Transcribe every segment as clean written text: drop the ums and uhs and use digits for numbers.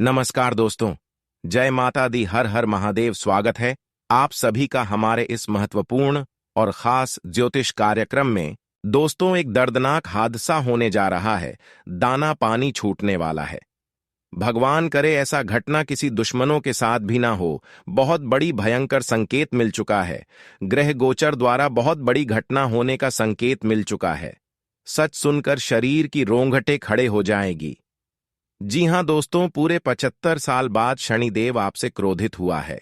नमस्कार दोस्तों। जय माता दी, हर हर महादेव। स्वागत है आप सभी का हमारे इस महत्वपूर्ण और खास ज्योतिष कार्यक्रम में। दोस्तों, एक दर्दनाक हादसा होने जा रहा है। दाना पानी छूटने वाला है। भगवान करे ऐसा घटना किसी दुश्मनों के साथ भी ना हो। बहुत बड़ी भयंकर संकेत मिल चुका है। ग्रह गोचर द्वारा बहुत बड़ी घटना होने का संकेत मिल चुका है। सच सुनकर शरीर की रोंगटे खड़े हो जाएगी। जी हां दोस्तों, पूरे 75 साल बाद शनिदेव आपसे क्रोधित हुआ है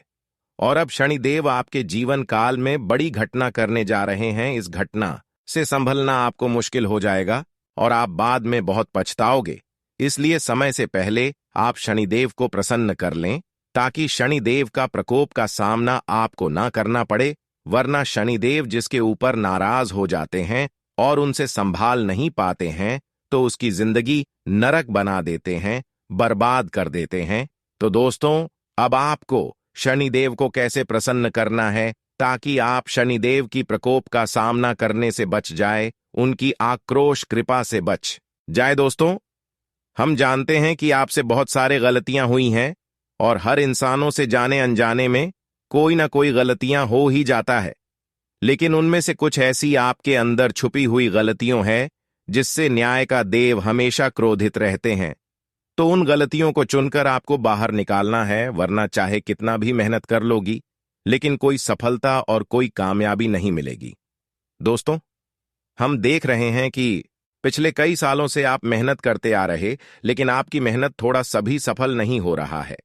और अब शनिदेव आपके जीवन काल में बड़ी घटना करने जा रहे हैं। इस घटना से संभलना आपको मुश्किल हो जाएगा और आप बाद में बहुत पछताओगे। इसलिए समय से पहले आप शनिदेव को प्रसन्न कर लें ताकि शनिदेव का प्रकोप का सामना आपको ना करना पड़े। वरना शनिदेव जिसके ऊपर नाराज हो जाते हैं और उनसे संभाल नहीं पाते हैं तो उसकी जिंदगी नरक बना देते हैं, बर्बाद कर देते हैं। तो दोस्तों, अब आपको शनिदेव को कैसे प्रसन्न करना है ताकि आप शनिदेव की प्रकोप का सामना करने से बच जाए, उनकी आक्रोश कृपा से बच जाए। दोस्तों, हम जानते हैं कि आपसे बहुत सारे गलतियां हुई हैं और हर इंसानों से जाने अनजाने में कोई ना कोई गलतियां हो ही जाता है। लेकिन उनमें से कुछ ऐसी आपके अंदर छुपी हुई गलतियों है जिससे न्याय का देव हमेशा क्रोधित रहते हैं। तो उन गलतियों को चुनकर आपको बाहर निकालना है, वरना चाहे कितना भी मेहनत कर लोगी लेकिन कोई सफलता और कोई कामयाबी नहीं मिलेगी। दोस्तों, हम देख रहे हैं कि पिछले कई सालों से आप मेहनत करते आ रहे, लेकिन आपकी मेहनत थोड़ा सा भी सफल नहीं हो रहा है।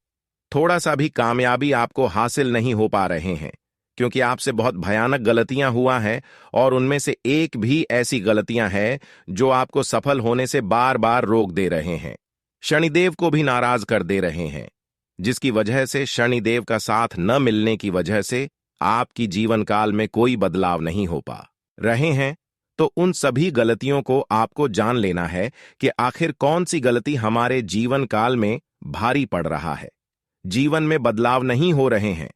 थोड़ा सा भी कामयाबी आपको हासिल नहीं हो पा रहे हैं क्योंकि आपसे बहुत भयानक गलतियां हुआ है और उनमें से एक भी ऐसी गलतियां हैं जो आपको सफल होने से बार बार रोक दे रहे हैं, शनिदेव को भी नाराज कर दे रहे हैं, जिसकी वजह से शनिदेव का साथ न मिलने की वजह से आपकी जीवन काल में कोई बदलाव नहीं हो पा रहे हैं। तो उन सभी गलतियों को आपको जान लेना है कि आखिर कौन सी गलती हमारे जीवन काल में भारी पड़ रहा है। जीवन में बदलाव नहीं हो रहे हैं,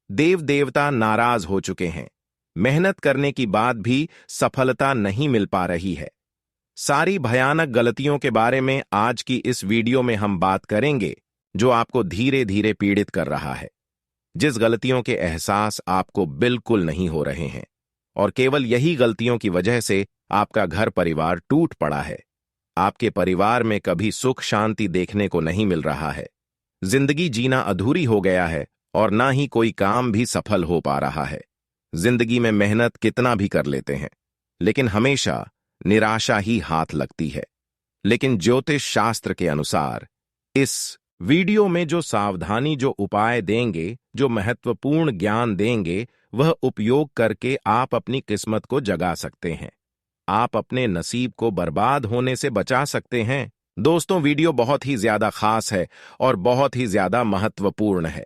देव देवता नाराज हो चुके हैं, मेहनत करने की बाद भी सफलता नहीं मिल पा रही है। सारी भयानक गलतियों के बारे में आज की इस वीडियो में हम बात करेंगे जो आपको धीरे धीरे पीड़ित कर रहा है, जिस गलतियों के एहसास आपको बिल्कुल नहीं हो रहे हैं और केवल यही गलतियों की वजह से आपका घर परिवार टूट पड़ा है। आपके परिवार में कभी सुख शांति देखने को नहीं मिल रहा है, जिंदगी जीना अधूरी हो गया है और ना ही कोई काम भी सफल हो पा रहा है। जिंदगी में मेहनत कितना भी कर लेते हैं लेकिन हमेशा निराशा ही हाथ लगती है। लेकिन ज्योतिष शास्त्र के अनुसार इस वीडियो में जो सावधानी, जो उपाय देंगे, जो महत्वपूर्ण ज्ञान देंगे, वह उपयोग करके आप अपनी किस्मत को जगा सकते हैं। आप अपने नसीब को बर्बाद होने से बचा सकते हैं। दोस्तों, वीडियो बहुत ही ज्यादा खास है और बहुत ही ज्यादा महत्वपूर्ण है।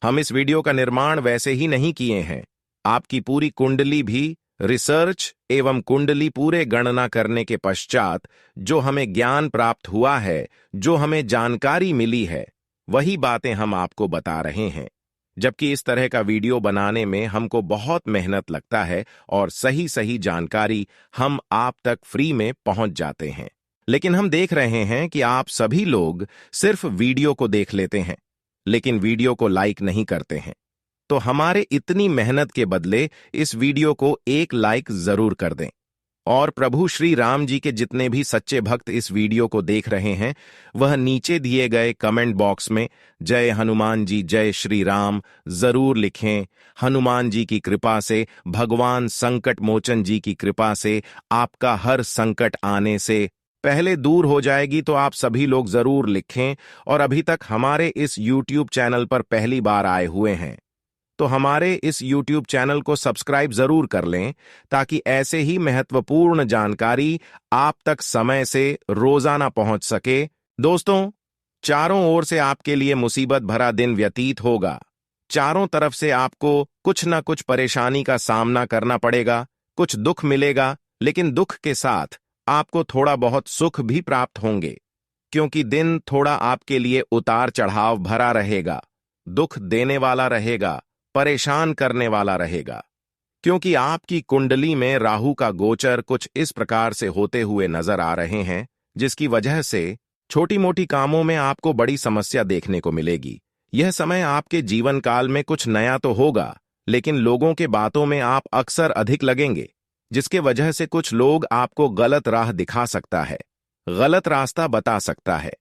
हम इस वीडियो का निर्माण वैसे ही नहीं किए हैं। आपकी पूरी कुंडली भी रिसर्च एवं कुंडली पूरे गणना करने के पश्चात जो हमें ज्ञान प्राप्त हुआ है, जो हमें जानकारी मिली है, वही बातें हम आपको बता रहे हैं। जबकि इस तरह का वीडियो बनाने में हमको बहुत मेहनत लगता है और सही सही जानकारी हम आप तक फ्री में पहुंच जाते हैं। लेकिन हम देख रहे हैं कि आप सभी लोग सिर्फ वीडियो को देख लेते हैं लेकिन वीडियो को लाइक नहीं करते हैं। तो हमारे इतनी मेहनत के बदले इस वीडियो को एक लाइक जरूर कर दें। और प्रभु श्री राम जी के जितने भी सच्चे भक्त इस वीडियो को देख रहे हैं, वह नीचे दिए गए कमेंट बॉक्स में जय हनुमान जी, जय श्री राम जरूर लिखें। हनुमान जी की कृपा से, भगवान संकट मोचन जी की कृपा से आपका हर संकट आने से पहले दूर हो जाएगी। तो आप सभी लोग जरूर लिखें। और अभी तक हमारे इस YouTube चैनल पर पहली बार आए हुए हैं तो हमारे इस YouTube चैनल को सब्सक्राइब जरूर कर लें ताकि ऐसे ही महत्वपूर्ण जानकारी आप तक समय से रोजाना पहुंच सके। दोस्तों, चारों ओर से आपके लिए मुसीबत भरा दिन व्यतीत होगा। चारों तरफ से आपको कुछ ना कुछ परेशानी का सामना करना पड़ेगा, कुछ दुख मिलेगा, लेकिन दुख के साथ आपको थोड़ा बहुत सुख भी प्राप्त होंगे क्योंकि दिन थोड़ा आपके लिए उतार चढ़ाव भरा रहेगा, दुख देने वाला रहेगा, परेशान करने वाला रहेगा। क्योंकि आपकी कुंडली में राहु का गोचर कुछ इस प्रकार से होते हुए नजर आ रहे हैं जिसकी वजह से छोटी मोटी कामों में आपको बड़ी समस्या देखने को मिलेगी। यह समय आपके जीवन काल में कुछ नया तो होगा, लेकिन लोगों के बातों में आप अक्सर अधिक लगेंगे, जिसके वजह से कुछ लोग आपको गलत राह दिखा सकता है, गलत रास्ता बता सकता है,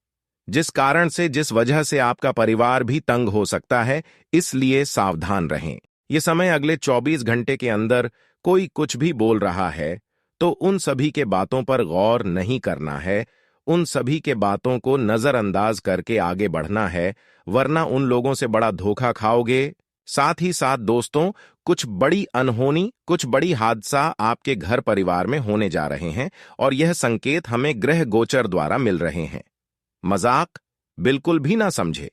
जिस वजह से आपका परिवार भी तंग हो सकता है। इसलिए सावधान रहें। ये समय अगले 24 घंटे के अंदर कोई कुछ भी बोल रहा है तो उन सभी के बातों पर गौर नहीं करना है, उन सभी के बातों को नजरअंदाज करके आगे बढ़ना है, वरना उन लोगों से बड़ा धोखा खाओगे। साथ ही साथ दोस्तों, कुछ बड़ी अनहोनी, कुछ बड़ी हादसा आपके घर परिवार में होने जा रहे हैं और यह संकेत हमें ग्रह गोचर द्वारा मिल रहे हैं। मजाक बिल्कुल भी ना समझे,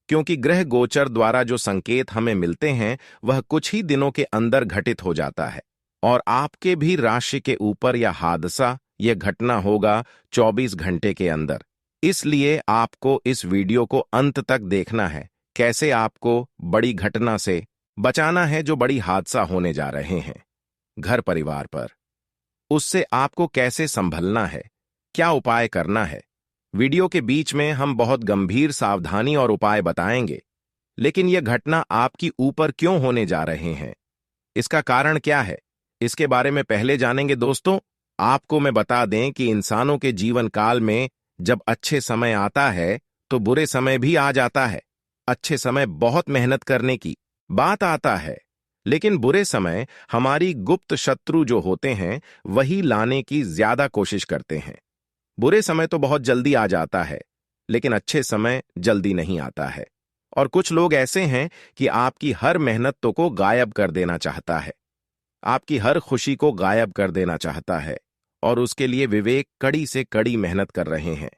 क्योंकि ग्रह गोचर द्वारा जो संकेत हमें मिलते हैं वह कुछ ही दिनों के अंदर घटित हो जाता है और आपके भी राशि के ऊपर यह हादसा, यह घटना होगा 24 घंटे के अंदर। इसलिए आपको इस वीडियो को अंत तक देखना है, कैसे आपको बड़ी घटना से बचाना है जो बड़ी हादसा होने जा रहे हैं घर परिवार पर। उससे आपको कैसे संभलना है, क्या उपाय करना है। वीडियो के बीच में हम बहुत गंभीर सावधानी और उपाय बताएंगे, लेकिन यह घटना आपकी ऊपर क्यों होने जा रहे हैं, इसका कारण क्या है, इसके बारे में पहले जानेंगे। दोस्तों, आपको मैं बता दें कि इंसानों के जीवन काल में जब अच्छे समय आता है तो बुरे समय भी आ जाता है। अच्छे समय बहुत मेहनत करने की बात आता है, लेकिन बुरे समय हमारी गुप्त शत्रु जो होते हैं वही लाने की ज्यादा कोशिश करते हैं। बुरे समय तो बहुत जल्दी आ जाता है, लेकिन अच्छे समय जल्दी नहीं आता है। और कुछ लोग ऐसे हैं कि आपकी हर मेहनत को गायब कर देना चाहता है, आपकी हर खुशी को गायब कर देना चाहता है, और उसके लिए विवेक कड़ी से कड़ी मेहनत कर रहे हैं।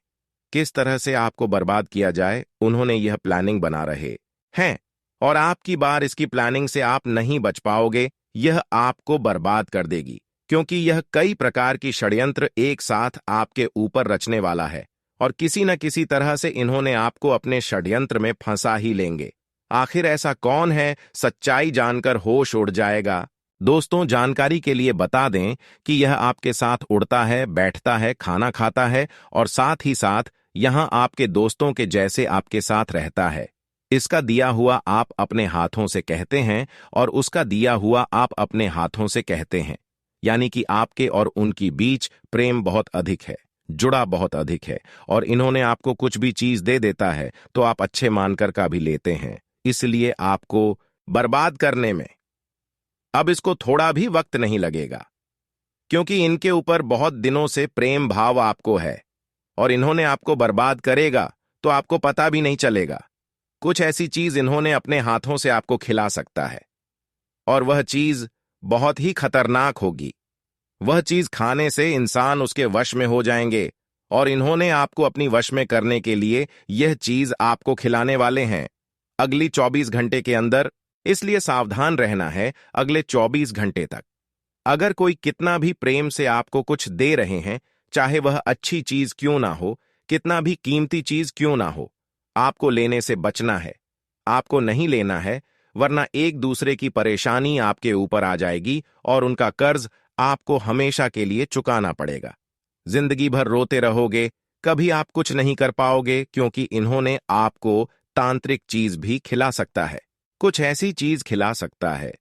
किस तरह से आपको बर्बाद किया जाए, उन्होंने यह प्लानिंग बना रहे हैं, और आपकी बार इसकी प्लानिंग से आप नहीं बच पाओगे। यह आपको बर्बाद कर देगी, क्योंकि यह कई प्रकार की षड्यंत्र एक साथ आपके ऊपर रचने वाला है और किसी न किसी तरह से इन्होंने आपको अपने षड्यंत्र में फंसा ही लेंगे। आखिर ऐसा कौन है, सच्चाई जानकर होश उड़ जाएगा। दोस्तों, जानकारी के लिए बता दें कि यह आपके साथ उड़ता है, बैठता है, खाना खाता है और साथ ही साथ यहां आपके दोस्तों के जैसे आपके साथ रहता है। इसका दिया हुआ आप अपने हाथों से कहते हैं और उसका दिया हुआ आप अपने हाथों से कहते हैं, यानी कि आपके और उनकी बीच प्रेम बहुत अधिक है, जुड़ा बहुत अधिक है, और इन्होंने आपको कुछ भी चीज दे देता है तो आप अच्छे मानकर का भी लेते हैं। इसलिए आपको बर्बाद करने में अब इसको थोड़ा भी वक्त नहीं लगेगा, क्योंकि इनके ऊपर बहुत दिनों से प्रेम भाव आपको है और इन्होंने आपको बर्बाद करेगा तो आपको पता भी नहीं चलेगा। कुछ ऐसी चीज इन्होंने अपने हाथों से आपको खिला सकता है और वह चीज बहुत ही खतरनाक होगी। वह चीज खाने से इंसान उसके वश में हो जाएंगे और इन्होंने आपको अपनी वश में करने के लिए यह चीज आपको खिलाने वाले हैं अगली 24 घंटे के अंदर। इसलिए सावधान रहना है अगले 24 घंटे तक। अगर कोई कितना भी प्रेम से आपको कुछ दे रहे हैं, चाहे वह अच्छी चीज क्यों ना हो, कितना भी कीमती चीज क्यों ना हो, आपको लेने से बचना है। आपको नहीं लेना है, वरना एक दूसरे की परेशानी आपके ऊपर आ जाएगी और उनका कर्ज आपको हमेशा के लिए चुकाना पड़ेगा। जिंदगी भर रोते रहोगे, कभी आप कुछ नहीं कर पाओगे, क्योंकि इन्होंने आपको तांत्रिक चीज भी खिला सकता है। कुछ ऐसी चीज खिला सकता है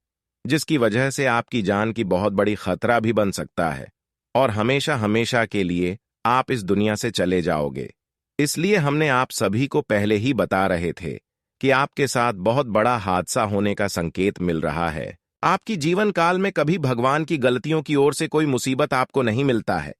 जिसकी वजह से आपकी जान की बहुत बड़ी खतरा भी बन सकता है और हमेशा हमेशा के लिए आप इस दुनिया से चले जाओगे। इसलिए हमने आप सभी को पहले ही बता रहे थे कि आपके साथ बहुत बड़ा हादसा होने का संकेत मिल रहा है। आपकी जीवन काल में कभी भगवान की गलतियों की ओर से कोई मुसीबत आपको नहीं मिलता है।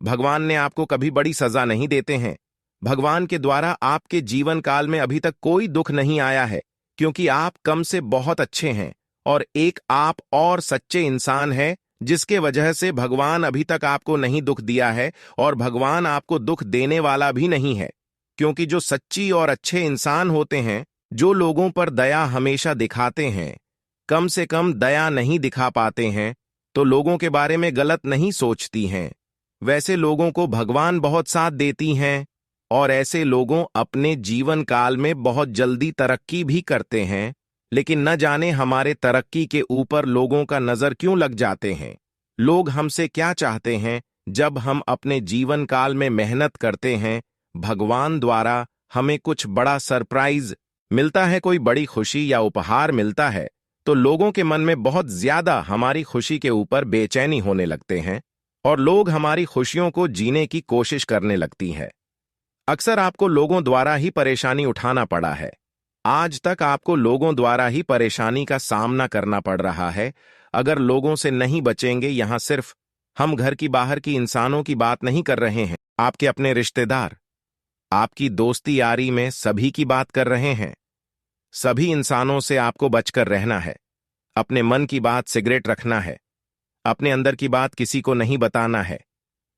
भगवान ने आपको कभी बड़ी सजा नहीं देते हैं। भगवान के द्वारा आपके जीवन काल में अभी तक कोई दुख नहीं आया है, क्योंकि आप कम से बहुत अच्छे हैं और एक आप और सच्चे इंसान हैं, जिसके वजह से भगवान अभी तक आपको नहीं दुख दिया है और भगवान आपको दुख देने वाला भी नहीं है। क्योंकि जो सच्ची और अच्छे इंसान होते हैं, जो लोगों पर दया हमेशा दिखाते हैं, कम से कम दया नहीं दिखा पाते हैं तो लोगों के बारे में गलत नहीं सोचती हैं, वैसे लोगों को भगवान बहुत साथ देती हैं और ऐसे लोगों अपने जीवन काल में बहुत जल्दी तरक्की भी करते हैं। लेकिन न जाने हमारे तरक्की के ऊपर लोगों का नजर क्यों लग जाते हैं। लोग हमसे क्या चाहते हैं जब हम अपने जीवन काल में मेहनत करते हैं, भगवान द्वारा हमें कुछ बड़ा सरप्राइज मिलता है, कोई बड़ी खुशी या उपहार मिलता है, तो लोगों के मन में बहुत ज्यादा हमारी खुशी के ऊपर बेचैनी होने लगते हैं और लोग हमारी खुशियों को जीने की कोशिश करने लगती है। अक्सर आपको लोगों द्वारा ही परेशानी उठाना पड़ा है। आज तक आपको लोगों द्वारा ही परेशानी का सामना करना पड़ रहा है। अगर लोगों से नहीं बचेंगे, यहां सिर्फ हम घर की बाहर की इंसानों की बात नहीं कर रहे हैं, आपके अपने रिश्तेदार, आपकी दोस्ती यारी में सभी की बात कर रहे हैं। सभी इंसानों से आपको बचकर रहना है। अपने मन की बात सिगरेट रखना है। अपने अंदर की बात किसी को नहीं बताना है,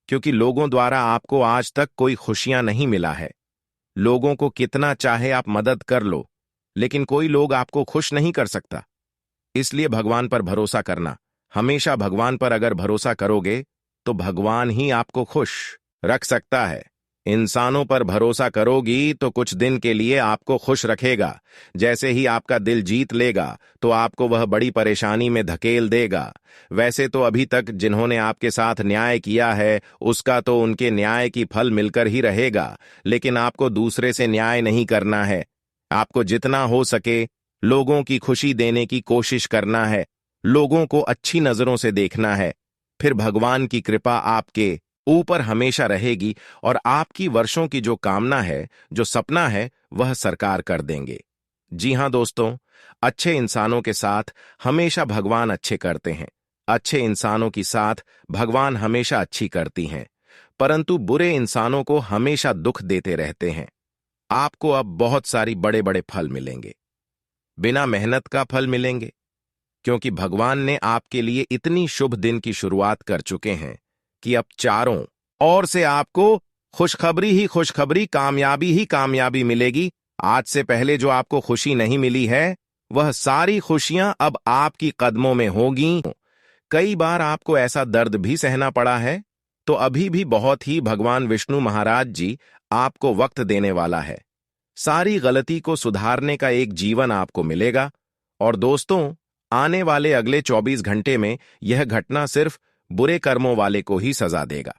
क्योंकि लोगों द्वारा आपको आज तक कोई खुशियां नहीं मिला है। लोगों को कितना चाहे आप मदद कर लो, लेकिन कोई लोग आपको खुश नहीं कर सकता। इसलिए भगवान पर भरोसा करना। हमेशा भगवान पर अगर भरोसा करोगे तो भगवान ही आपको खुश रख सकता है। इंसानों पर भरोसा करोगी तो कुछ दिन के लिए आपको खुश रखेगा। जैसे ही आपका दिल जीत लेगा तो आपको वह बड़ी परेशानी में धकेल देगा। वैसे तो अभी तक जिन्होंने आपके साथ न्याय किया है उसका तो उनके न्याय की फल मिलकर ही रहेगा, लेकिन आपको दूसरे से न्याय नहीं करना है। आपको जितना हो सके लोगों की खुशी देने की कोशिश करना है, लोगों को अच्छी नजरों से देखना है। फिर भगवान की कृपा आपके ऊपर हमेशा रहेगी और आपकी वर्षों की जो कामना है, जो सपना है, वह साकार कर देंगे। जी हां दोस्तों, अच्छे इंसानों के साथ हमेशा भगवान अच्छे करते हैं। अच्छे इंसानों की साथ भगवान हमेशा अच्छी करती हैं, परंतु बुरे इंसानों को हमेशा दुख देते रहते हैं। आपको अब बहुत सारी बड़े बड़े फल मिलेंगे, बिना मेहनत का फल मिलेंगे, क्योंकि भगवान ने आपके लिए इतनी शुभ दिन की शुरुआत कर चुके हैं कि अब चारों ओर से आपको खुशखबरी ही खुशखबरी, कामयाबी ही कामयाबी मिलेगी। आज से पहले जो आपको खुशी नहीं मिली है, वह सारी खुशियां अब आपकी कदमों में होगी। कई बार आपको ऐसा दर्द भी सहना पड़ा है, तो अभी भी बहुत ही भगवान विष्णु महाराज जी आपको वक्त देने वाला है। सारी गलती को सुधारने का एक जीवन आपको मिलेगा। और दोस्तों, आने वाले अगले 24 घंटे में यह घटना सिर्फ बुरे कर्मों वाले को ही सजा देगा।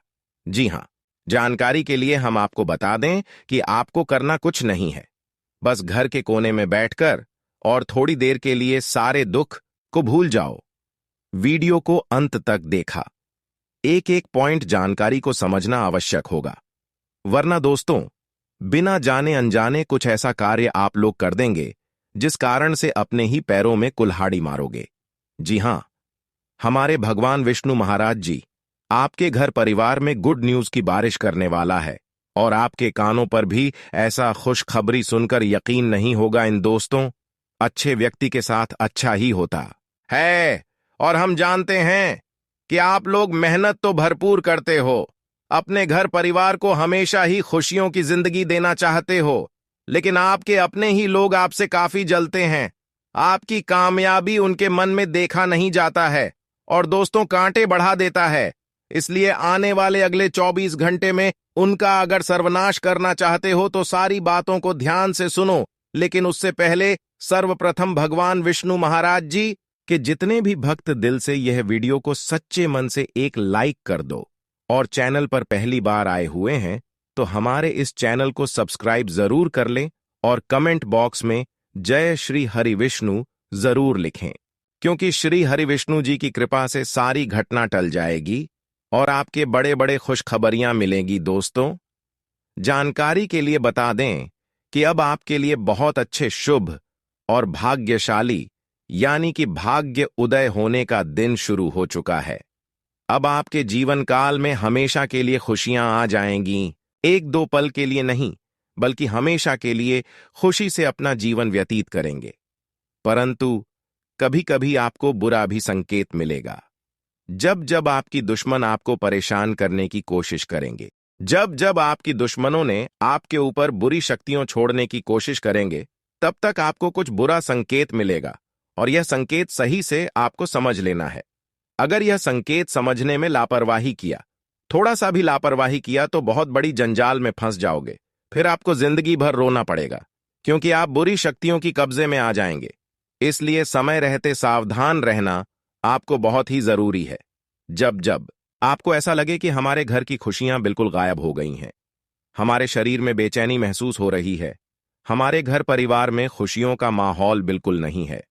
जी हां, जानकारी के लिए हम आपको बता दें कि आपको करना कुछ नहीं है, बस घर के कोने में बैठकर और थोड़ी देर के लिए सारे दुख को भूल जाओ। वीडियो को अंत तक देखा, एक एक पॉइंट जानकारी को समझना आवश्यक होगा, वरना दोस्तों बिना जाने अनजाने कुछ ऐसा कार्य आप लोग कर देंगे जिस कारण से अपने ही पैरों में कुल्हाड़ी मारोगे। जी हां, हमारे भगवान विष्णु महाराज जी आपके घर परिवार में गुड न्यूज की बारिश करने वाला है, और आपके कानों पर भी ऐसा खुशखबरी सुनकर यकीन नहीं होगा। इन दोस्तों, अच्छे व्यक्ति के साथ अच्छा ही होता है, और हम जानते हैं कि आप लोग मेहनत तो भरपूर करते हो, अपने घर परिवार को हमेशा ही खुशियों की जिंदगी देना चाहते हो, लेकिन आपके अपने ही लोग आपसे काफी जलते हैं। आपकी कामयाबी उनके मन में देखा नहीं जाता है और दोस्तों कांटे बढ़ा देता है। इसलिए आने वाले अगले 24 घंटे में उनका अगर सर्वनाश करना चाहते हो तो सारी बातों को ध्यान से सुनो, लेकिन उससे पहले सर्वप्रथम भगवान विष्णु महाराज जी के जितने भी भक्त दिल से यह वीडियो को सच्चे मन से एक लाइक कर दो, और चैनल पर पहली बार आए हुए हैं तो हमारे इस चैनल को सब्सक्राइब जरूर कर लें और कमेंट बॉक्स में जय श्री हरि विष्णु जरूर लिखें, क्योंकि श्री हरि विष्णु जी की कृपा से सारी घटना टल जाएगी और आपके बड़े बड़े खुशखबरियां मिलेंगी। दोस्तों, जानकारी के लिए बता दें कि अब आपके लिए बहुत अच्छे शुभ और भाग्यशाली यानी कि भाग्य उदय होने का दिन शुरू हो चुका है। अब आपके जीवन काल में हमेशा के लिए खुशियां आ जाएंगी, एक दो पल के लिए नहीं बल्कि हमेशा के लिए खुशी से अपना जीवन व्यतीत करेंगे। परंतु कभी कभी आपको बुरा भी संकेत मिलेगा। जब जब आपकी दुश्मन आपको परेशान करने की कोशिश करेंगे, जब जब आपकी दुश्मनों ने आपके ऊपर बुरी शक्तियां छोड़ने की कोशिश करेंगे, तब तक आपको कुछ बुरा संकेत मिलेगा, और यह संकेत सही से आपको समझ लेना है। अगर यह संकेत समझने में लापरवाही किया, थोड़ा सा भी लापरवाही किया, तो बहुत बड़ी जंजाल में फंस जाओगे। फिर आपको जिंदगी भर रोना पड़ेगा, क्योंकि आप बुरी शक्तियों की कब्जे में आ जाएंगे। इसलिए समय रहते सावधान रहना आपको बहुत ही जरूरी है। जब जब आपको ऐसा लगे कि हमारे घर की खुशियां बिल्कुल गायब हो गई हैं, हमारे शरीर में बेचैनी महसूस हो रही है। हमारे घर परिवार में खुशियों का माहौल बिल्कुल नहीं है।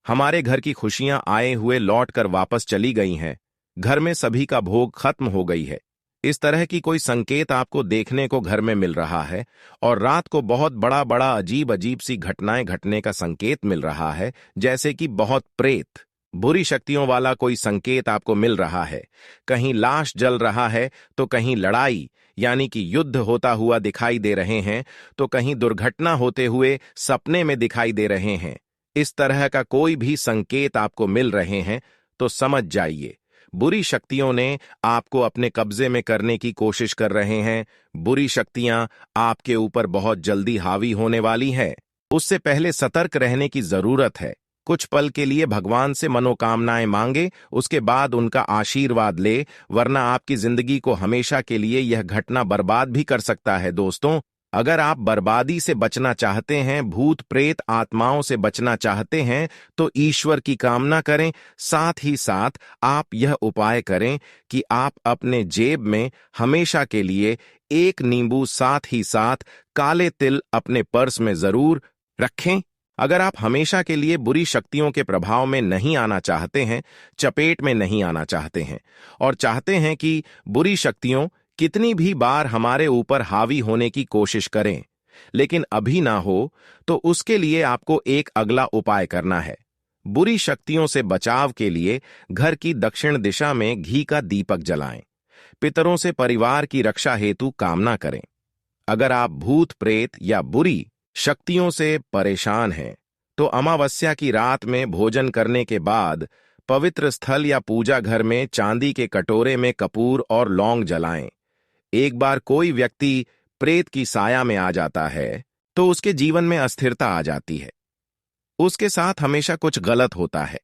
हमारे घर की खुशियां आए हुए लौट कर वापस चली गई हैं। घर में सभी का भोग खत्म हो गई है। इस तरह की कोई संकेत आपको देखने को घर में मिल रहा है और रात को बहुत बड़ा बड़ा अजीब अजीब सी घटनाएं घटने का संकेत मिल रहा है, जैसे कि बहुत प्रेत, बुरी शक्तियों वाला कोई संकेत आपको मिल रहा है। कहीं लाश जल रहा है तो कहीं लड़ाई यानी कि युद्ध होता हुआ दिखाई दे रहे हैं, तो कहीं दुर्घटना होते हुए सपने में दिखाई दे रहे हैं। इस तरह का कोई भी संकेत आपको मिल रहे हैं तो समझ जाइए, बुरी शक्तियों ने आपको अपने कब्जे में करने की कोशिश कर रहे हैं। बुरी शक्तियां आपके ऊपर बहुत जल्दी हावी होने वाली है। उससे पहले सतर्क रहने की जरूरत है। कुछ पल के लिए भगवान से मनोकामनाएं मांगे, उसके बाद उनका आशीर्वाद ले, वरना आपकी जिंदगी को हमेशा के लिए यह घटना बर्बाद भी कर सकता है। दोस्तों, अगर आप बर्बादी से बचना चाहते हैं, भूत प्रेत आत्माओं से बचना चाहते हैं, तो ईश्वर की कामना करें। साथ ही साथ आप यह उपाय करें कि आप अपने जेब में हमेशा के लिए एक नींबू, साथ ही साथ काले तिल अपने पर्स में जरूर रखें। अगर आप हमेशा के लिए बुरी शक्तियों के प्रभाव में नहीं आना चाहते हैं, चपेट में नहीं आना चाहते हैं और चाहते हैं कि बुरी शक्तियों कितनी भी बार हमारे ऊपर हावी होने की कोशिश करें लेकिन अभी ना हो, तो उसके लिए आपको एक अगला उपाय करना है। बुरी शक्तियों से बचाव के लिए घर की दक्षिण दिशा में घी का दीपक जलाएं। पितरों से परिवार की रक्षा हेतु कामना करें। अगर आप भूत प्रेत या बुरी शक्तियों से परेशान हैं, तो अमावस्या की रात में भोजन करने के बाद पवित्र स्थल या पूजा घर में चांदी के कटोरे में कपूर और लौंग जलाएं। एक बार कोई व्यक्ति प्रेत की साया में आ जाता है तो उसके जीवन में अस्थिरता आ जाती है। उसके साथ हमेशा कुछ गलत होता है।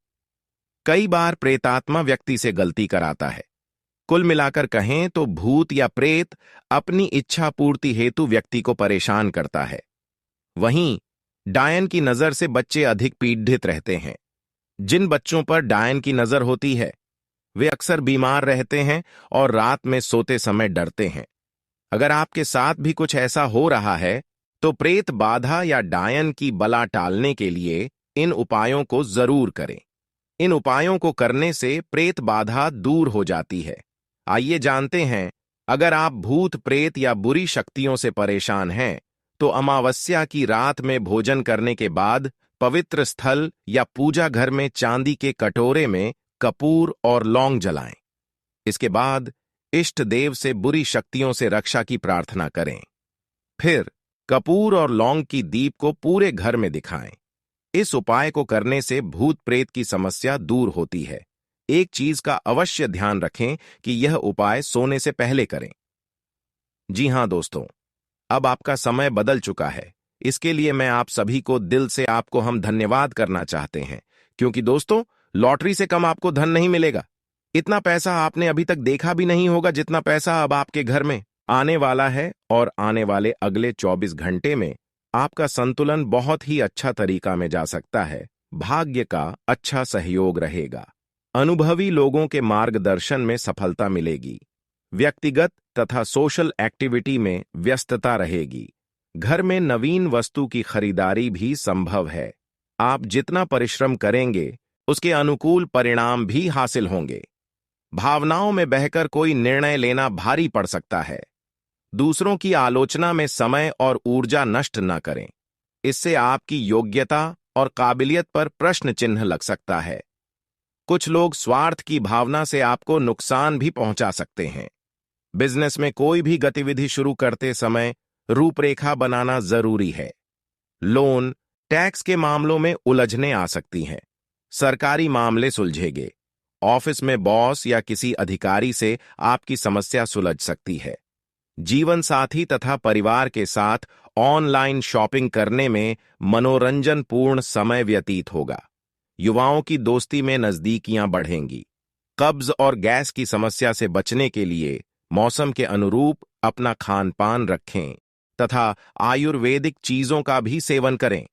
कई बार प्रेतात्मा व्यक्ति से गलती कराता है। कुल मिलाकर कहें तो भूत या प्रेत अपनी इच्छा पूर्ति हेतु व्यक्ति को परेशान करता है। वहीं डायन की नजर से बच्चे अधिक पीड़ित रहते हैं। जिन बच्चों पर डायन की नजर होती है वे अक्सर बीमार रहते हैं और रात में सोते समय डरते हैं। अगर आपके साथ भी कुछ ऐसा हो रहा है तो प्रेत बाधा या डायन की बला टालने के लिए इन उपायों को जरूर करें। इन उपायों को करने से प्रेत बाधा दूर हो जाती है। आइए जानते हैं, अगर आप भूत प्रेत या बुरी शक्तियों से परेशान हैं तो अमावस्या की रात में भोजन करने के बाद पवित्र स्थल या पूजा घर में चांदी के कटोरे में कपूर और लौंग जलाएं। इसके बाद इष्ट देव से बुरी शक्तियों से रक्षा की प्रार्थना करें। फिर कपूर और लौंग की दीप को पूरे घर में दिखाएं। इस उपाय को करने से भूत प्रेत की समस्या दूर होती है। एक चीज का अवश्य ध्यान रखें कि यह उपाय सोने से पहले करें। जी हां दोस्तों, अब आपका समय बदल चुका है। इसके लिए मैं आप सभी को दिल से आपको हम धन्यवाद करना चाहते हैं, क्योंकि दोस्तों, लॉटरी से कम आपको धन नहीं मिलेगा। इतना पैसा आपने अभी तक देखा भी नहीं होगा जितना पैसा अब आपके घर में आने वाला है। और आने वाले अगले 24 घंटे में आपका संतुलन बहुत ही अच्छा तरीका में जा सकता है। भाग्य का अच्छा सहयोग रहेगा। अनुभवी लोगों के मार्गदर्शन में सफलता मिलेगी। व्यक्तिगत तथा सोशल एक्टिविटी में व्यस्तता रहेगी। घर में नवीन वस्तु की खरीदारी भी संभव है। आप जितना परिश्रम करेंगे उसके अनुकूल परिणाम भी हासिल होंगे। भावनाओं में बहकर कोई निर्णय लेना भारी पड़ सकता है। दूसरों की आलोचना में समय और ऊर्जा नष्ट न करें। इससे आपकी योग्यता और काबिलियत पर प्रश्न चिन्ह लग सकता है। कुछ लोग स्वार्थ की भावना से आपको नुकसान भी पहुंचा सकते हैं। बिजनेस में कोई भी गतिविधि शुरू करते समय रूपरेखा बनाना जरूरी है। लोन, टैक्स के मामलों में उलझने आ सकती हैं। सरकारी मामले सुलझेंगे। ऑफिस में बॉस या किसी अधिकारी से आपकी समस्या सुलझ सकती है। जीवन साथी तथा परिवार के साथ ऑनलाइन शॉपिंग करने में मनोरंजनपूर्ण समय व्यतीत होगा। युवाओं की दोस्ती में नजदीकियां बढ़ेंगी। कब्ज और गैस की समस्या से बचने के लिए मौसम के अनुरूप अपना खान पान रखें तथा आयुर्वेदिक चीजों का भी सेवन करें।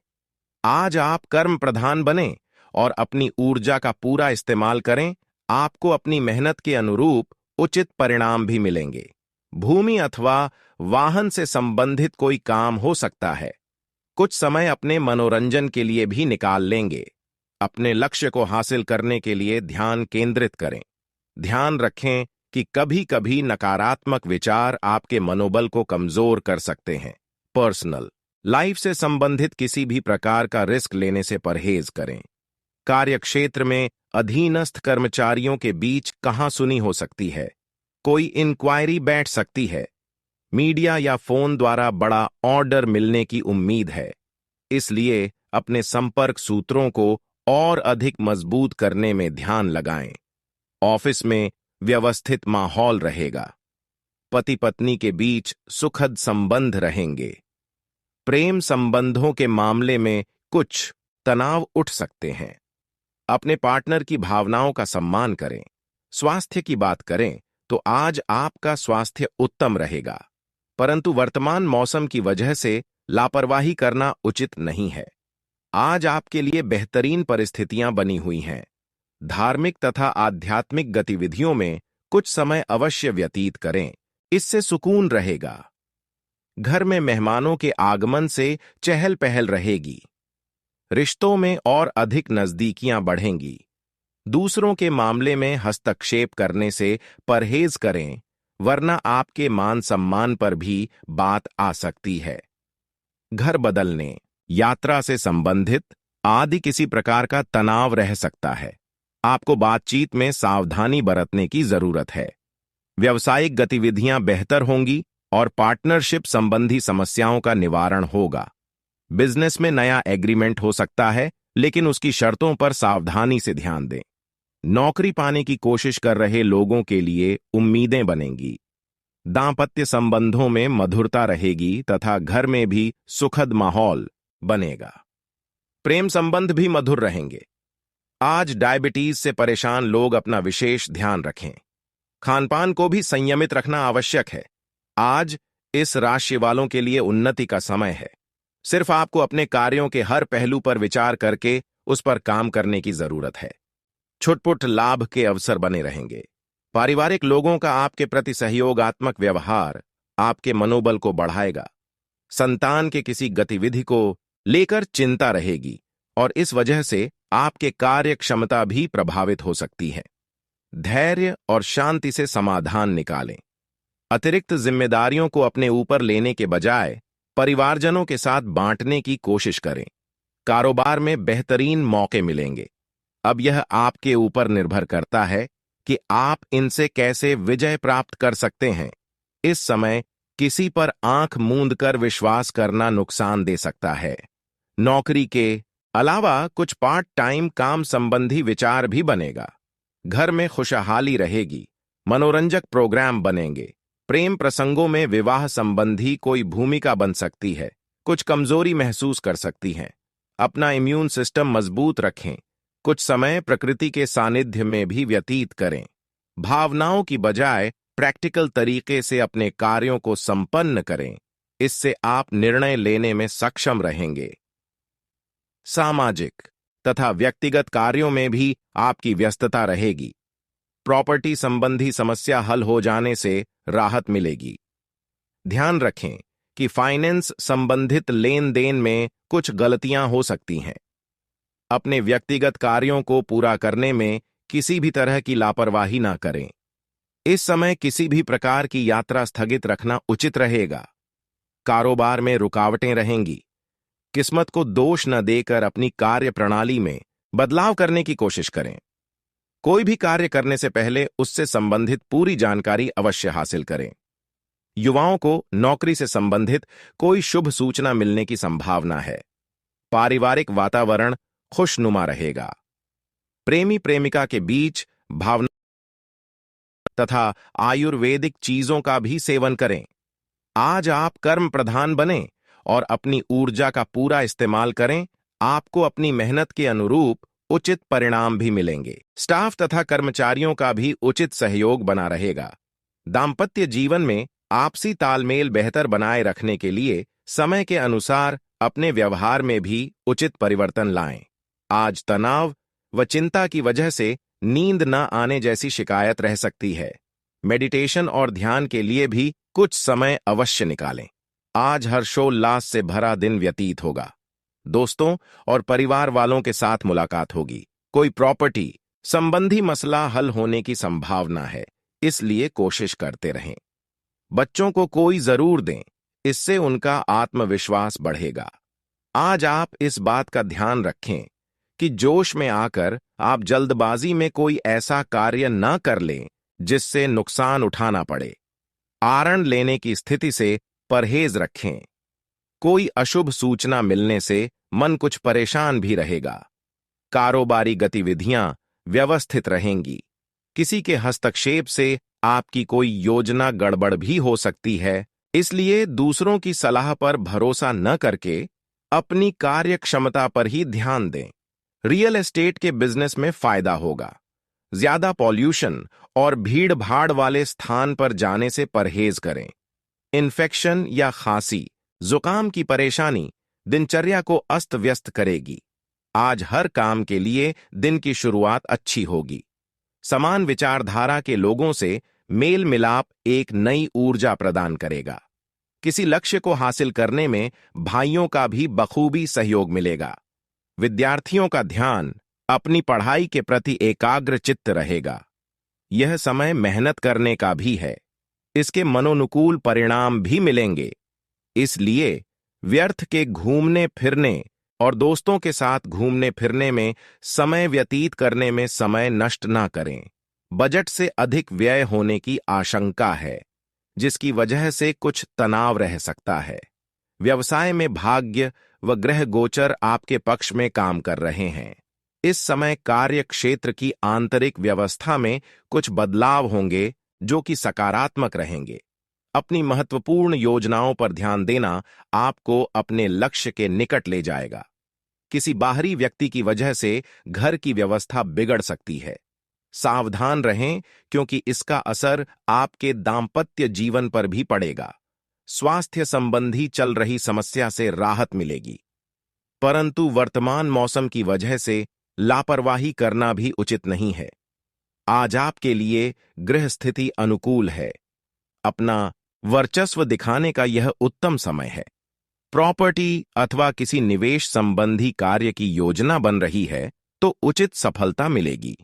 आज आप कर्म प्रधान बने और अपनी ऊर्जा का पूरा इस्तेमाल करें। आपको अपनी मेहनत के अनुरूप उचित परिणाम भी मिलेंगे। भूमि अथवा वाहन से संबंधित कोई काम हो सकता है। कुछ समय अपने मनोरंजन के लिए भी निकाल लेंगे। अपने लक्ष्य को हासिल करने के लिए ध्यान केंद्रित करें। ध्यान रखें कि कभी कभी नकारात्मक विचार आपके मनोबल को कमजोर कर सकते हैं। पर्सनल लाइफ से संबंधित किसी भी प्रकार का रिस्क लेने से परहेज करें। कार्यक्षेत्र में अधीनस्थ कर्मचारियों के बीच कहासुनी हो सकती है। कोई इंक्वायरी बैठ सकती है। मीडिया या फोन द्वारा बड़ा ऑर्डर मिलने की उम्मीद है। इसलिए अपने संपर्क सूत्रों को और अधिक मजबूत करने में ध्यान लगाएं। ऑफिस में व्यवस्थित माहौल रहेगा। पति पत्नी के बीच सुखद संबंध रहेंगे। प्रेम संबंधों के मामले में कुछ तनाव उठ सकते हैं। अपने पार्टनर की भावनाओं का सम्मान करें। स्वास्थ्य की बात करें तो आज आपका स्वास्थ्य उत्तम रहेगा, परंतु वर्तमान मौसम की वजह से लापरवाही करना उचित नहीं है। आज आपके लिए बेहतरीन परिस्थितियां बनी हुई हैं। धार्मिक तथा आध्यात्मिक गतिविधियों में कुछ समय अवश्य व्यतीत करें, इससे सुकून रहेगा। घर में मेहमानों के आगमन से चहल पहल रहेगी। रिश्तों में और अधिक नजदीकियां बढ़ेंगी। दूसरों के मामले में हस्तक्षेप करने से परहेज करें, वरना आपके मान सम्मान पर भी बात आ सकती है। घर बदलने, यात्रा से संबंधित आदि किसी प्रकार का तनाव रह सकता है। आपको बातचीत में सावधानी बरतने की जरूरत है। व्यावसायिक गतिविधियां बेहतर होंगी और पार्टनरशिप संबंधी समस्याओं का निवारण होगा। बिजनेस में नया एग्रीमेंट हो सकता है, लेकिन उसकी शर्तों पर सावधानी से ध्यान दें। नौकरी पाने की कोशिश कर रहे लोगों के लिए उम्मीदें बनेंगी। दांपत्य संबंधों में मधुरता रहेगी तथा घर में भी सुखद माहौल बनेगा। प्रेम संबंध भी मधुर रहेंगे। आज डायबिटीज से परेशान लोग अपना विशेष ध्यान रखें। खानपान को भी संयमित रखना आवश्यक है। आज इस राशि वालों के लिए उन्नति का समय है। सिर्फ आपको अपने कार्यों के हर पहलू पर विचार करके उस पर काम करने की जरूरत है। छुटपुट लाभ के अवसर बने रहेंगे। पारिवारिक लोगों का आपके प्रति सहयोगात्मक व्यवहार आपके मनोबल को बढ़ाएगा। संतान के किसी गतिविधि को लेकर चिंता रहेगी और इस वजह से आपके कार्य क्षमता भी प्रभावित हो सकती है। धैर्य और शांति से समाधान निकालें। अतिरिक्त जिम्मेदारियों को अपने ऊपर लेने के बजाय परिवारजनों के साथ बांटने की कोशिश करें। कारोबार में बेहतरीन मौके मिलेंगे। अब यह आपके ऊपर निर्भर करता है कि आप इनसे कैसे विजय प्राप्त कर सकते हैं। इस समय किसी पर आंख मूंद कर विश्वास करना नुकसान दे सकता है। नौकरी के अलावा कुछ पार्ट टाइम काम संबंधी विचार भी बनेगा। घर में खुशहाली रहेगी। मनोरंजक प्रोग्राम बनेंगे। प्रेम प्रसंगों में विवाह संबंधी कोई भूमिका बन सकती है। कुछ कमजोरी महसूस कर सकती हैं। अपना इम्यून सिस्टम मजबूत रखें। कुछ समय प्रकृति के सानिध्य में भी व्यतीत करें। भावनाओं की बजाय प्रैक्टिकल तरीके से अपने कार्यों को संपन्न करें। इससे आप निर्णय लेने में सक्षम रहेंगे। सामाजिक तथा व्यक्तिगत कार्यों में भी आपकी व्यस्तता रहेगी। प्रॉपर्टी संबंधी समस्या हल हो जाने से राहत मिलेगी। ध्यान रखें कि फाइनेंस संबंधित लेन देन में कुछ गलतियां हो सकती हैं। अपने व्यक्तिगत कार्यों को पूरा करने में किसी भी तरह की लापरवाही ना करें। इस समय किसी भी प्रकार की यात्रा स्थगित रखना उचित रहेगा। कारोबार में रुकावटें रहेंगी। किस्मत को दोष न देकर अपनी कार्य प्रणाली में बदलाव करने की कोशिश करें। कोई भी कार्य करने से पहले उससे संबंधित पूरी जानकारी अवश्य हासिल करें। युवाओं को नौकरी से संबंधित कोई शुभ सूचना मिलने की संभावना है। पारिवारिक वातावरण खुशनुमा रहेगा। प्रेमी प्रेमिका के बीच भावना तथा आयुर्वेदिक चीजों का भी सेवन करें। आज आप कर्म प्रधान बने और अपनी ऊर्जा का पूरा इस्तेमाल करें। आपको अपनी मेहनत के अनुरूप उचित परिणाम भी मिलेंगे। स्टाफ तथा कर्मचारियों का भी उचित सहयोग बना रहेगा। दांपत्य जीवन में आपसी तालमेल बेहतर बनाए रखने के लिए समय के अनुसार अपने व्यवहार में भी उचित परिवर्तन लाएं। आज तनाव व चिंता की वजह से नींद न आने जैसी शिकायत रह सकती है। मेडिटेशन और ध्यान के लिए भी कुछ समय अवश्य निकालें। आज हर्षोल्लास से भरा दिन व्यतीत होगा। दोस्तों और परिवार वालों के साथ मुलाकात होगी। कोई प्रॉपर्टी संबंधी मसला हल होने की संभावना है, इसलिए कोशिश करते रहें। बच्चों को कोई जरूर दें, इससे उनका आत्मविश्वास बढ़ेगा। आज आप इस बात का ध्यान रखें कि जोश में आकर आप जल्दबाजी में कोई ऐसा कार्य न कर लें जिससे नुकसान उठाना पड़े। आरण लेने की स्थिति से परहेज रखें। कोई अशुभ सूचना मिलने से मन कुछ परेशान भी रहेगा। कारोबारी गतिविधियां व्यवस्थित रहेंगी। किसी के हस्तक्षेप से आपकी कोई योजना गड़बड़ भी हो सकती है, इसलिए दूसरों की सलाह पर भरोसा न करके अपनी कार्य क्षमता पर ही ध्यान दें। रियल एस्टेट के बिजनेस में फायदा होगा। ज्यादा पॉल्यूशन और भीड़ भाड़ वाले स्थान पर जाने से परहेज करें। इन्फेक्शन या खांसी, जुकाम की परेशानी दिनचर्या को अस्त व्यस्त करेगी। आज हर काम के लिए दिन की शुरुआत अच्छी होगी। समान विचारधारा के लोगों से मेल मिलाप एक नई ऊर्जा प्रदान करेगा। किसी लक्ष्य को हासिल करने में भाइयों का भी बखूबी सहयोग मिलेगा। विद्यार्थियों का ध्यान अपनी पढ़ाई के प्रति एकाग्र चित्त रहेगा। यह समय मेहनत करने का भी है। इसके मनोनुकूल परिणाम भी मिलेंगे। इसलिए व्यर्थ के घूमने फिरने और दोस्तों के साथ घूमने फिरने में समय व्यतीत करने में समय नष्ट ना करें। बजट से अधिक व्यय होने की आशंका है, जिसकी वजह से कुछ तनाव रह सकता है। व्यवसाय में भाग्य व ग्रह गोचर आपके पक्ष में काम कर रहे हैं। इस समय कार्य क्षेत्र की आंतरिक व्यवस्था में कुछ बदलाव होंगे जो कि सकारात्मक रहेंगे। अपनी महत्वपूर्ण योजनाओं पर ध्यान देना आपको अपने लक्ष्य के निकट ले जाएगा। किसी बाहरी व्यक्ति की वजह से घर की व्यवस्था बिगड़ सकती है। सावधान रहें, क्योंकि इसका असर आपके दांपत्य जीवन पर भी पड़ेगा। स्वास्थ्य संबंधी चल रही समस्या से राहत मिलेगी, परंतु वर्तमान मौसम की वजह से लापरवाही करना भी उचित नहीं है। आज आपके लिए गृह स्थिति अनुकूल है। अपना वर्चस्व दिखाने का यह उत्तम समय है। प्रॉपर्टी अथवा किसी निवेश संबंधी कार्य की योजना बन रही है तो उचित सफलता मिलेगी।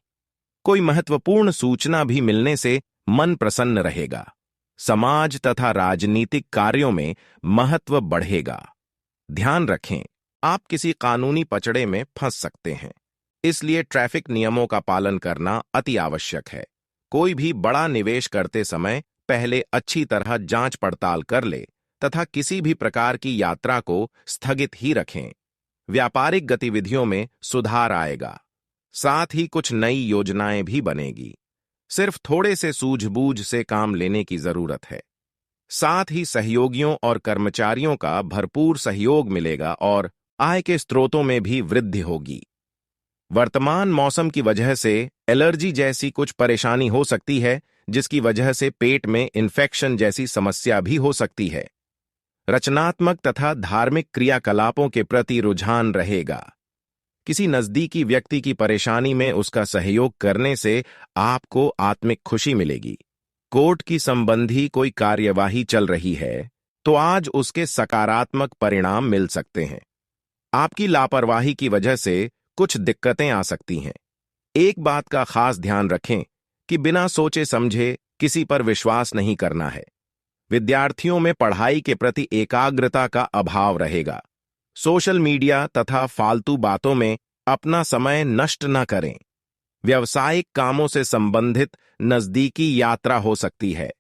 कोई महत्वपूर्ण सूचना भी मिलने से मन प्रसन्न रहेगा। समाज तथा राजनीतिक कार्यों में महत्व बढ़ेगा। ध्यान रखें, आप किसी कानूनी पचड़े में फंस सकते हैं, इसलिए ट्रैफिक नियमों का पालन करना अति आवश्यक है। कोई भी बड़ा निवेश करते समय पहले अच्छी तरह जांच पड़ताल कर ले तथा किसी भी प्रकार की यात्रा को स्थगित ही रखें। व्यापारिक गतिविधियों में सुधार आएगा। साथ ही कुछ नई योजनाएं भी बनेगी। सिर्फ थोड़े से सूझबूझ से काम लेने की जरूरत है। साथ ही सहयोगियों और कर्मचारियों का भरपूर सहयोग मिलेगा और आय के स्रोतों में भी वृद्धि होगी। वर्तमान मौसम की वजह से एलर्जी जैसी कुछ परेशानी हो सकती है, जिसकी वजह से पेट में इन्फेक्शन जैसी समस्या भी हो सकती है। रचनात्मक तथा धार्मिक क्रियाकलापों के प्रति रुझान रहेगा। किसी नजदीकी व्यक्ति की परेशानी में उसका सहयोग करने से आपको आत्मिक खुशी मिलेगी। कोर्ट की संबंधी कोई कार्यवाही चल रही है तो आज उसके सकारात्मक परिणाम मिल सकते हैं। आपकी लापरवाही की वजह से कुछ दिक्कतें आ सकती हैं। एक बात का खास ध्यान रखें कि बिना सोचे समझे किसी पर विश्वास नहीं करना है। विद्यार्थियों में पढ़ाई के प्रति एकाग्रता का अभाव रहेगा। सोशल मीडिया तथा फालतू बातों में अपना समय नष्ट न करें। व्यावसायिक कामों से संबंधित नजदीकी यात्रा हो सकती है।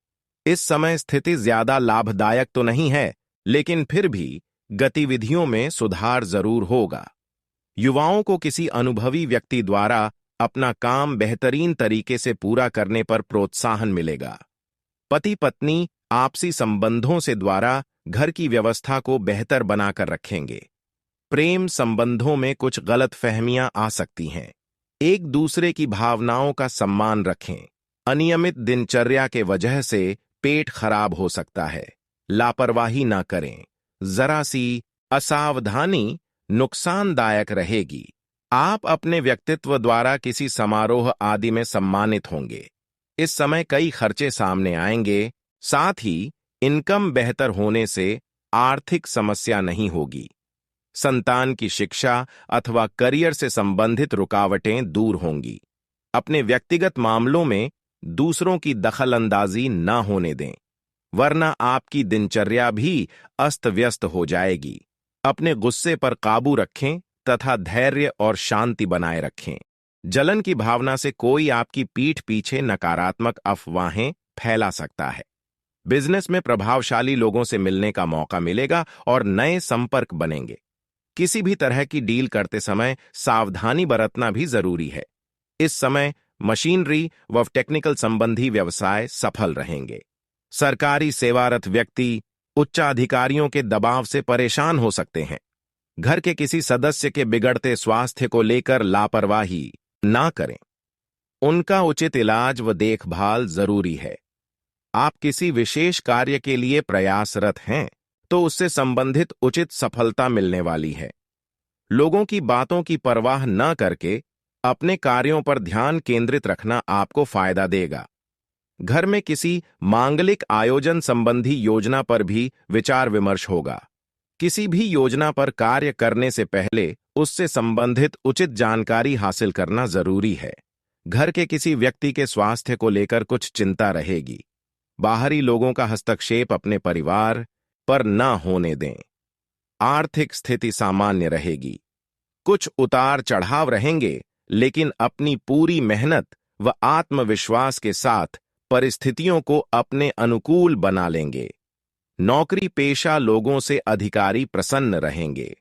इस समय स्थिति ज्यादा लाभदायक तो नहीं है, लेकिन फिर भी गतिविधियों में सुधार जरूर होगा। युवाओं को किसी अनुभवी व्यक्ति द्वारा अपना काम बेहतरीन तरीके से पूरा करने पर प्रोत्साहन मिलेगा। पति पत्नी आपसी संबंधों से द्वारा घर की व्यवस्था को बेहतर बनाकर रखेंगे। प्रेम संबंधों में कुछ गलतफहमियां आ सकती हैं। एक दूसरे की भावनाओं का सम्मान रखें। अनियमित दिनचर्या के वजह से पेट खराब हो सकता है। लापरवाही ना करें। जरा सी असावधानी नुकसानदायक रहेगी। आप अपने व्यक्तित्व द्वारा किसी समारोह आदि में सम्मानित होंगे। इस समय कई खर्चे सामने आएंगे, साथ ही इनकम बेहतर होने से आर्थिक समस्या नहीं होगी। संतान की शिक्षा अथवा करियर से संबंधित रुकावटें दूर होंगी। अपने व्यक्तिगत मामलों में दूसरों की दखलंदाजी न होने दें, वरना आपकी दिनचर्या भी अस्त व्यस्त हो जाएगी। अपने गुस्से पर काबू रखें तथा धैर्य और शांति बनाए रखें। जलन की भावना से कोई आपकी पीठ पीछे नकारात्मक अफवाहें फैला सकता है। बिजनेस में प्रभावशाली लोगों से मिलने का मौका मिलेगा और नए संपर्क बनेंगे। किसी भी तरह की डील करते समय सावधानी बरतना भी जरूरी है। इस समय मशीनरी व टेक्निकल संबंधी व्यवसाय सफल रहेंगे। सरकारी सेवारत व्यक्ति उच्चाधिकारियों के दबाव से परेशान हो सकते हैं। घर के किसी सदस्य के बिगड़ते स्वास्थ्य को लेकर लापरवाही ना करें। उनका उचित इलाज व देखभाल जरूरी है। आप किसी विशेष कार्य के लिए प्रयासरत हैं तो उससे संबंधित उचित सफलता मिलने वाली है। लोगों की बातों की परवाह न करके अपने कार्यों पर ध्यान केंद्रित रखना आपको फायदा देगा। घर में किसी मांगलिक आयोजन संबंधी योजना पर भी विचार विमर्श होगा। किसी भी योजना पर कार्य करने से पहले उससे संबंधित उचित जानकारी हासिल करना जरूरी है। घर के किसी व्यक्ति के स्वास्थ्य को लेकर कुछ चिंता रहेगी। बाहरी लोगों का हस्तक्षेप अपने परिवार पर न होने दें। आर्थिक स्थिति सामान्य रहेगी। कुछ उतार चढ़ाव रहेंगे, लेकिन अपनी पूरी मेहनत व आत्मविश्वास के साथ परिस्थितियों को अपने अनुकूल बना लेंगे। नौकरी पेशा लोगों से अधिकारी प्रसन्न रहेंगे।